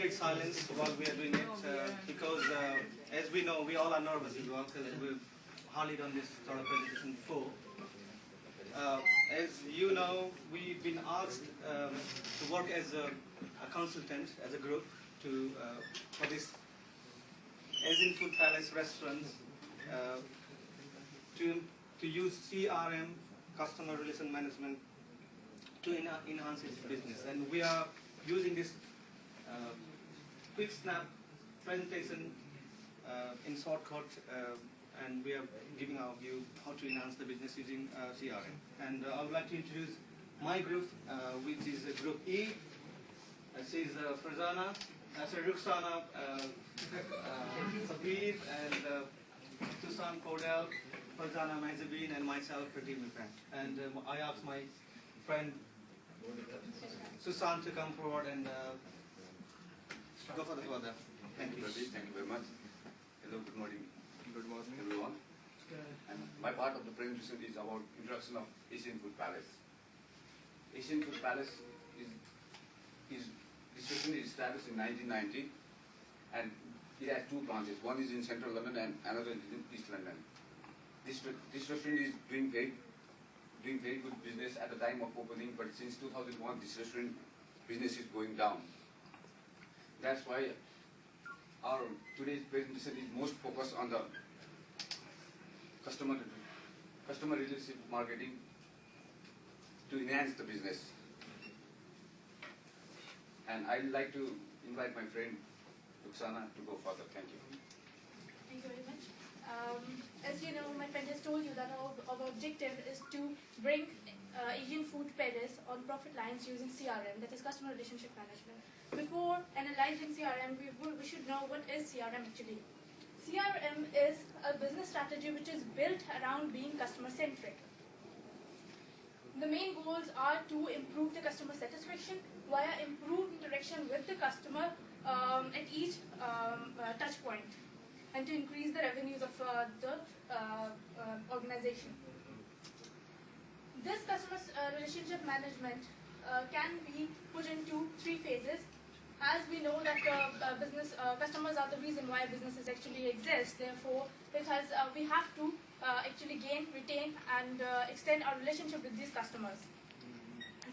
complete silence while we are doing it because as we know, we all are nervous as well because we've hardly done this sort of presentation before. As you know, we've been asked to work as a consultant, as a group, for this Asian Food Palace restaurants to use CRM, customer relation management, to enhance its business. And we are using this quick snap presentation in shortcut, and we are giving our view how to enhance the business using CRM. And I would like to introduce my group, which is Group E. This is Farzana, Rukhsana, Sabir, and Susan Cordell, Farzana Mazabin, and myself, Pradeep Mukran. And I asked my friend Susan to come forward and go for the further. Thank you. Thank you very much. Hello, good morning. Good morning, everyone. And my part of the presentation is about introduction of Asian Food Palace. Asian Food Palace is established in 1990, and it has two branches. One is in Central London and another is in East London. This restaurant is doing very good business at the time of opening, but since 2001, this restaurant business is going down. That's why our today's presentation is most focused on the customer relationship marketing to enhance the business. And I'd like to invite my friend Rukhsana to go further. Thank you. Thank you very much. As you know, my friend has told you that our objective is to bring Asian Food Palace on profit lines using CRM, that is Customer Relationship Management. Before analyzing CRM, we should know what is CRM actually. CRM is a business strategy which is built around being customer-centric. The main goals are to improve the customer satisfaction via improved interaction with the customer at each touch point, and to increase the revenues of the organization. This customer relationship management can be put into three phases. As we know that customers are the reason why businesses actually exist. Therefore, we have to actually gain, retain, and extend our relationship with these customers.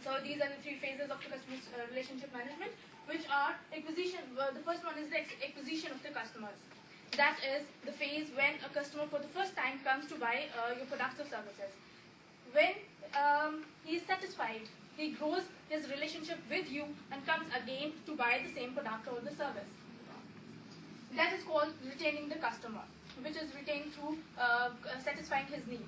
So these are the three phases of the customer relationship management, which are acquisition. The first one is the acquisition of the customers. That is the phase when a customer for the first time comes to buy your products or services. When he is satisfied, he grows his relationship with you and comes again to buy the same product or the service. That is called retaining the customer, which is retained through satisfying his needs.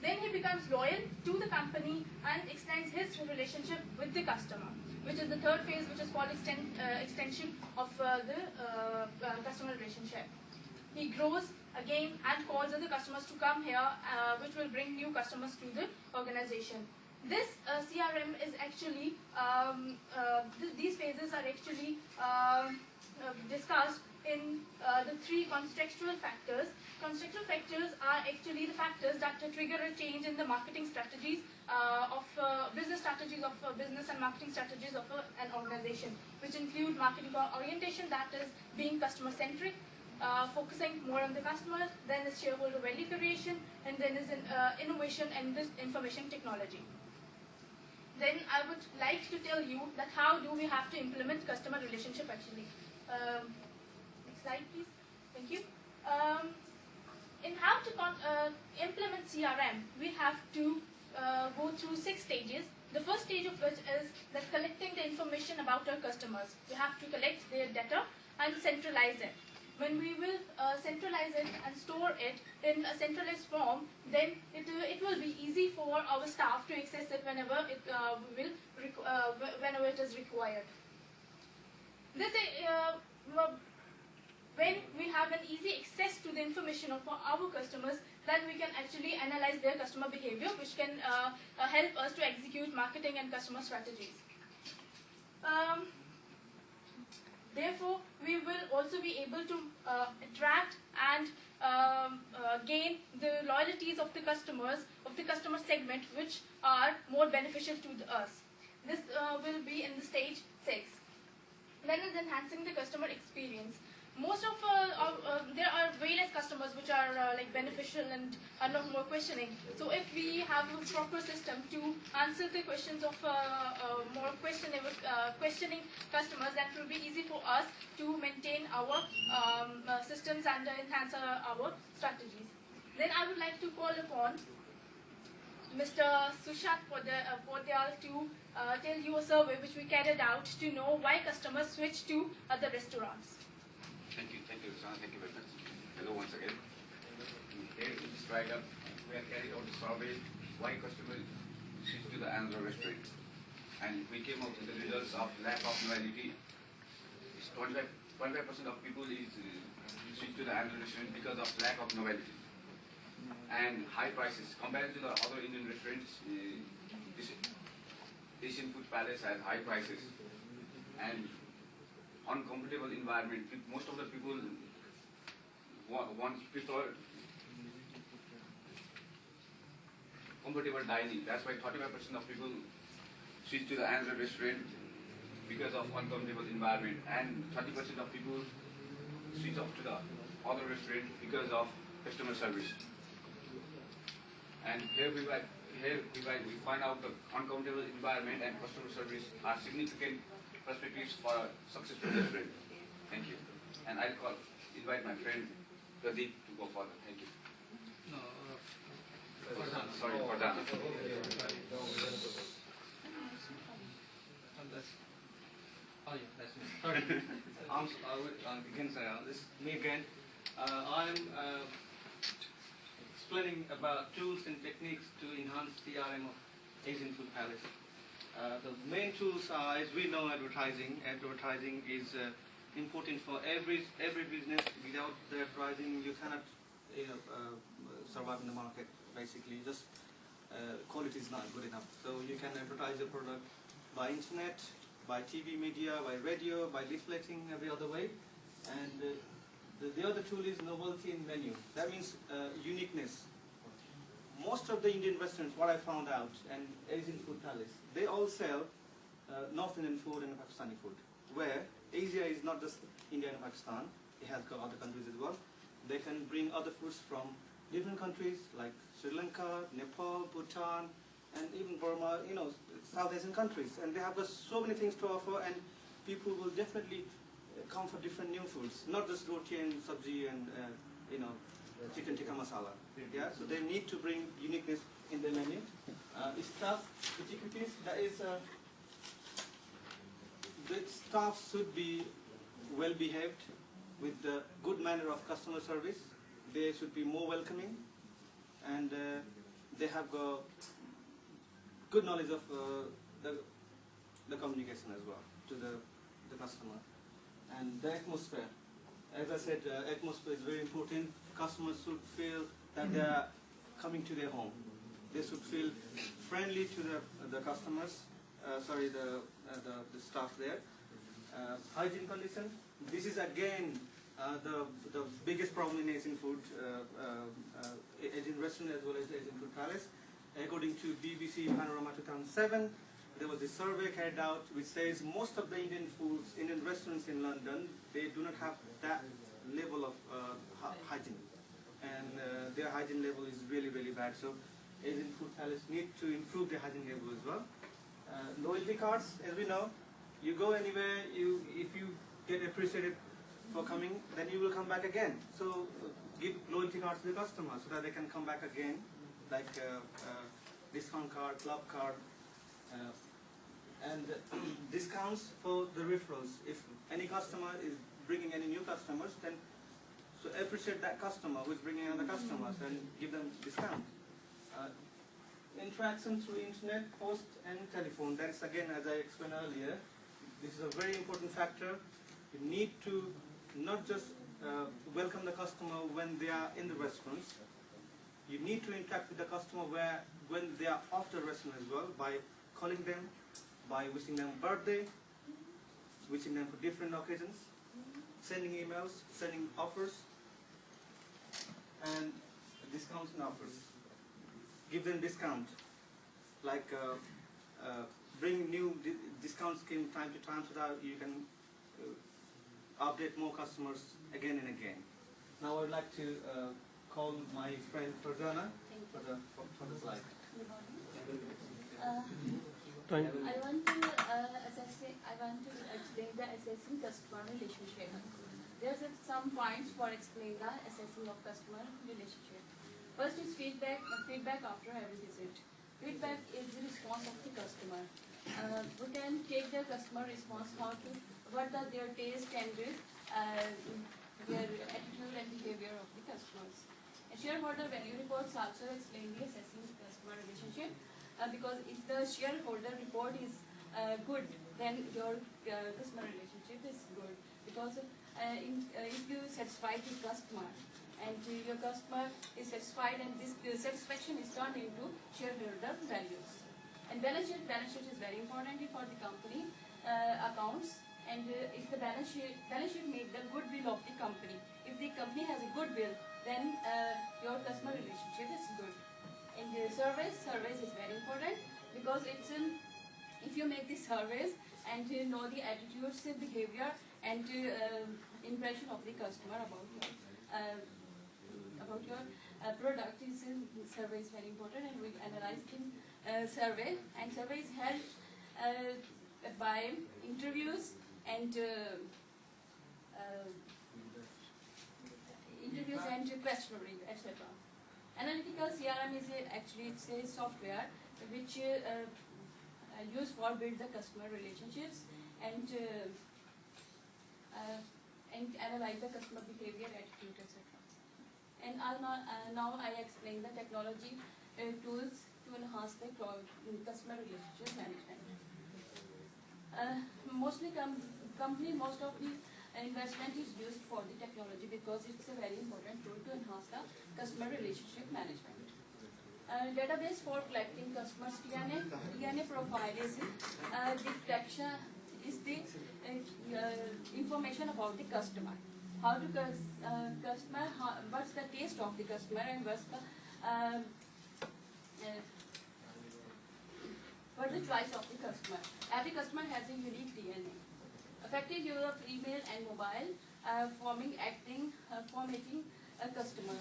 Then he becomes loyal to the company and extends his relationship with the customer, which is the third phase, which is called extension of the customer relationship. He grows again and calls other customers to come here, which will bring new customers to the organization. This CRM is actually, these phases are actually discussed in the three contextual factors. Contextual factors are actually the factors that trigger a change in the marketing strategies of business strategies of business and marketing strategies of an organization, which include marketing orientation, that is being customer-centric, focusing more on the customer, then is shareholder value creation, and then is innovation and this information technology. Then I would like to tell you that how do we have to implement customer relationship actually. Next slide, please. Thank you. In how to implement CRM, we have to go through 6 stages. The first stage of which is that collecting the information about our customers. We have to collect their data and centralize it. When we will centralize it and store it in a centralized form, then it will be easy for our staff to access it whenever whenever it is required. This when we have an easy access to the information of our customers, then we can actually analyze their customer behavior, which can help us to execute marketing and customer strategies. Therefore, we will also be able to attract and gain the loyalties of the customers, of the customer segment, which are more beneficial to us. This will be in the stage 6. Then is enhancing the customer experience. Most of there are way less customers which are like beneficial and are not more questioning. So if we have a proper system to answer the questions of more questioning customers, that will be easy for us to maintain our systems and enhance our strategies. Then I would like to call upon Mr. Sushant Podyal to tell you a survey which we carried out to know why customers switch to other restaurants. Thank you, Rosana. Thank you very much. Hello once again. Here in this write-up, we have carried out a survey why customers switch to the another restaurant. And we came up with the results of lack of novelty. 25% of people is switch to the another restaurant because of lack of novelty. And high prices. Compared to the other Indian restaurants, this Asian Food Palace has high prices and uncomfortable environment. Most of the people prefer comfortable dining. That's why 35% of people switch to the another restaurant because of uncomfortable environment, and 30% of people switch off to the other restaurant because of customer service. And here we find out the uncomfortable environment and customer service are significant perspectives for a successful restaurant. Thank you. And I'll invite my friend Pradeep to go further. Thank you. No, Sorry, Pradhan. Oh yeah, that's me. Sorry. Again, this is me again. I'm explaining about tools and techniques to enhance CRM of Asian Food Palace. The main tools are, as we know, advertising. Advertising is important for every business. Without the advertising, you cannot survive in the market. Basically, just quality is not good enough. So you can advertise your product by internet, by TV media, by radio, by leafleting every other way. And the other tool is novelty in menu. That means uniqueness. Most of the Indian restaurants, what I found out, and Asian Food Palace, they all sell North Indian food and Pakistani food. Where Asia is not just India and Pakistan, it has got other countries as well. They can bring other foods from different countries like Sri Lanka, Nepal, Bhutan, and even Burma, South Asian countries. And they have got so many things to offer, and people will definitely come for different new foods, not just roti and sabji and chicken tikka masala. Yeah, so they need to bring uniqueness in the menu. Staff executives, that is, the staff should be well behaved with the good manner of customer service. They should be more welcoming, and they have good knowledge of the communication as well to the customer. And the atmosphere, as I said, atmosphere is very important. Customers should feel that they are coming to their home. They should feel friendly to the customers. The staff there. Hygiene condition. This is again the biggest problem in Asian food, Asian restaurant as well as Asian Food Palace. According to BBC Panorama 2007, there was a survey carried out which says most of the Indian restaurants in London, they do not have that level of hygiene, and their hygiene level is really, really bad. So Asian Food Palace need to improve their hygiene level as well. Loyalty cards, as we know, you go anywhere, if you get appreciated for coming, then you will come back again. So give loyalty cards to the customers so that they can come back again, like discount card, club card, and discounts for the referrals. If any customer is bringing any new customers, then so appreciate that customer who is bringing other customers and give them discount. Interaction through internet, post, and telephone. That is again, as I explained earlier, this is a very important factor. You need to not just welcome the customer when they are in the restaurants. You need to interact with the customer when they are off the restaurant as well, by calling them, by wishing them birthday, wishing them for different occasions, sending emails, sending offers, and discounts and offers. Give them discount, like bring new discount scheme time to time so that you can update more customers again and again. Now I would like to call my friend Farzana for the slide. I want to explain the assessing customer relationship. There's some points for explaining the assessing of customer relationship. First is feedback after every visit. Feedback is the response of the customer. We can take the customer response, what are their taste and their attitude and behavior of the customers. And shareholder value reports also explain the assessing customer relationship, because if the shareholder report is good, then your customer relationship is good. Because if you satisfy the customer and your customer is satisfied, and this satisfaction is turned into shareholder values. And balance sheet is very important for the company accounts. And if the balance sheet make the goodwill of the company. If the company has a goodwill, then your customer relationship is good. And surveys is very important, because it's if you make the surveys and know the attitudes, behavior, and impression of the customer about your product, survey is very important, and we analyze the survey. And survey is held by interviews and questionnaire, etc. Analytical CRM is it's a software which used for build the customer relationships and analyze the customer behavior, attitude, etc. And now I explain the technology tools to enhance the customer relationship management. Most of the investment is used for the technology, because it's a very important tool to enhance the customer relationship management. Database for collecting customers DNA profile is the collection is the information about the customer. How to customer, what's the taste of the customer, and what's the choice of the customer. Every customer has a unique DNA. Effective use of email and mobile formatting a customer.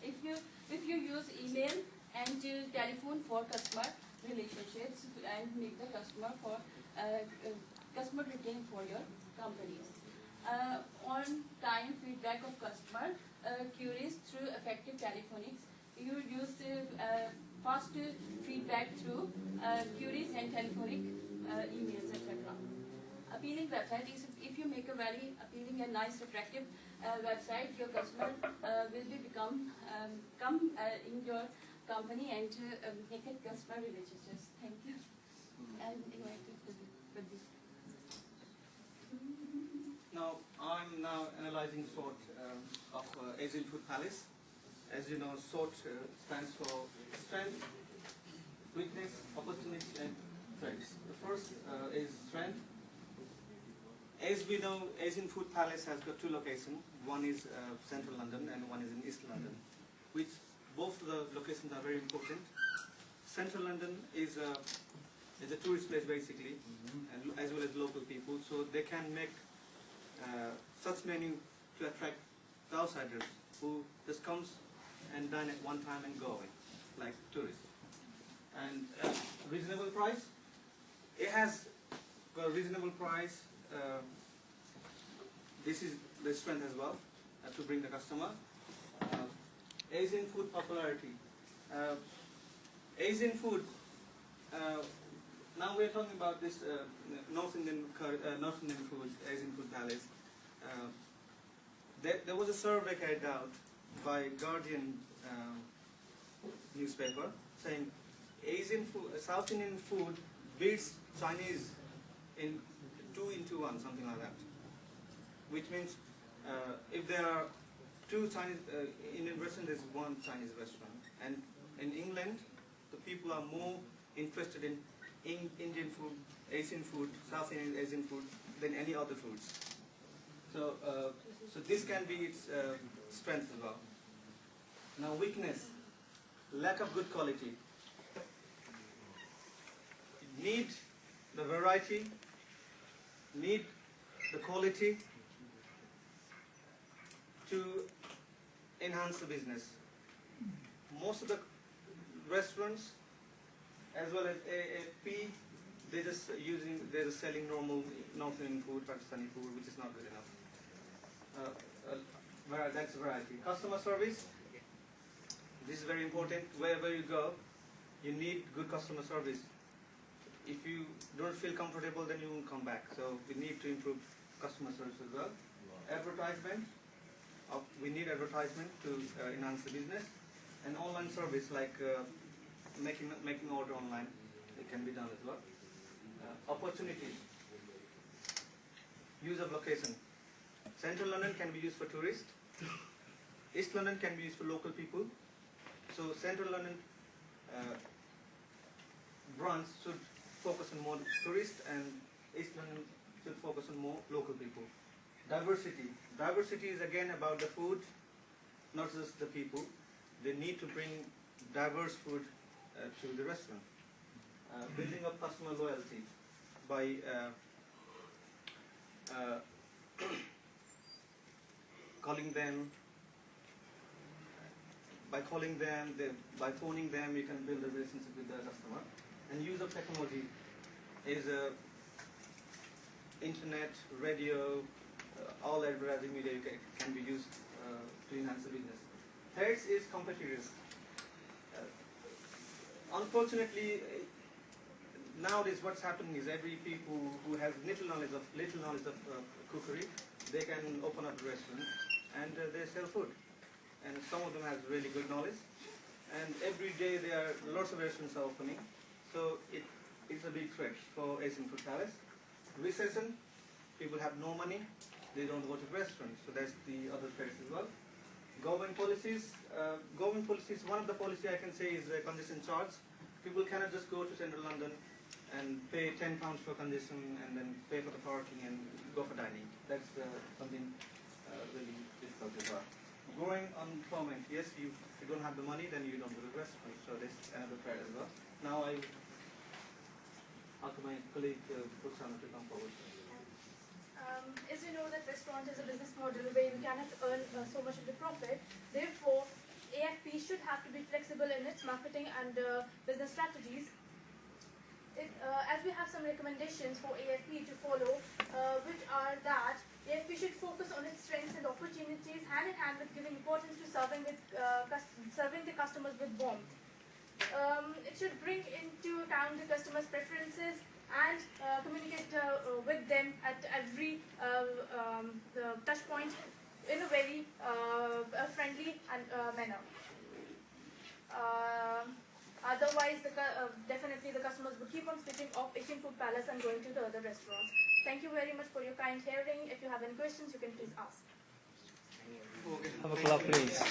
If you use email and telephone for customer relationships and make the customer for customer retain for your companies. On-time feedback of customer queries through effective telephonics. You use fast feedback through queries and telephonic emails, etc. Appealing website is if you make a very appealing and nice, attractive website, your customer will come in your company and make it customer relationships. Thank you. And invited to this. Now, I'm analyzing SWOT of Asian Food Palace. As you know, SWOT stands for strength, weakness, opportunity, and threats. The first is strength. As we know, Asian Food Palace has got two locations. One is central London and one is in East London, which both of the locations are very important. Central London is a tourist place basically, and as well as local people, so they can make such menu to attract the outsiders who just comes and dine at one time and go away, like tourists. And reasonable price. It has got a reasonable price. This is the strength as well to bring the customer. Asian food popularity. Asian food. Now we're talking about this North Indian food, Asian Food Palace. There was a survey carried out by Guardian newspaper saying Asian food, South Indian food beats Chinese in 2 into 1, something like that. Which means if there are 2 Chinese Indian restaurants, there's 1 Chinese restaurant. And in England, the people are more interested in Indian food, Asian food, South Indian Asian food than any other foods. So, so this can be its strength as well. Now, weakness, lack of good quality. Need the variety, need the quality, to enhance the business. Most of the restaurants, as well as AFP, they're just selling normal North Indian food, Pakistani food, which is not good enough. That's variety. Customer service, this is very important. Wherever you go, you need good customer service. If you don't feel comfortable, then you won't come back. So we need to improve customer service as well. Advertisement, we need advertisement to enhance the business. And online service like making order online, it can be done as well. Opportunities, use of location. Central London can be used for tourists. East London can be used for local people. So Central London branch should focus on more tourists, and East London should focus on more local people. Diversity. Diversity is again about the food, not just the people. They need to bring diverse food to the restaurant. Building up customer loyalty by calling them, by phoning them, you can build a relationship with the customer. And use of technology is internet, radio, all advertising media can be used to enhance the business. Third is competitors. Unfortunately, nowadays what's happening is every people who has little knowledge of cookery, they can open up a restaurant and they sell food. And some of them has really good knowledge. And every day there are lots of restaurants are opening. So it's a big threat for Asian Food Palace. Recession, people have no money, they don't go to restaurants. So that's the other threat as well. Government policies, one of the policy I can say is congestion charge. People cannot just go to Central London and pay £10 for congestion and then pay for the parking and go for dining. That's something really difficult as well. Growing unemployment, yes, if you don't have the money, then you don't go to restaurant. So that's another threat as well. Now I ask my colleague Rukhsana to come forward. As you know that restaurant is a business model where you cannot earn so much of the profit. Therefore, AFP should have to be flexible in its marketing and business strategies. As we have some recommendations for AFP to follow, which are that AFP should focus on its strengths and opportunities hand in hand with giving importance to serving the customers with warmth. It should bring into account the customers' preferences and communicate with them at every touch point in a very friendly and manner. Otherwise, definitely the customers would keep on switching off Asian Food Palace and going to the other restaurants. Thank you very much for your kind hearing. If you have any questions, you can please ask. Have a clap, please.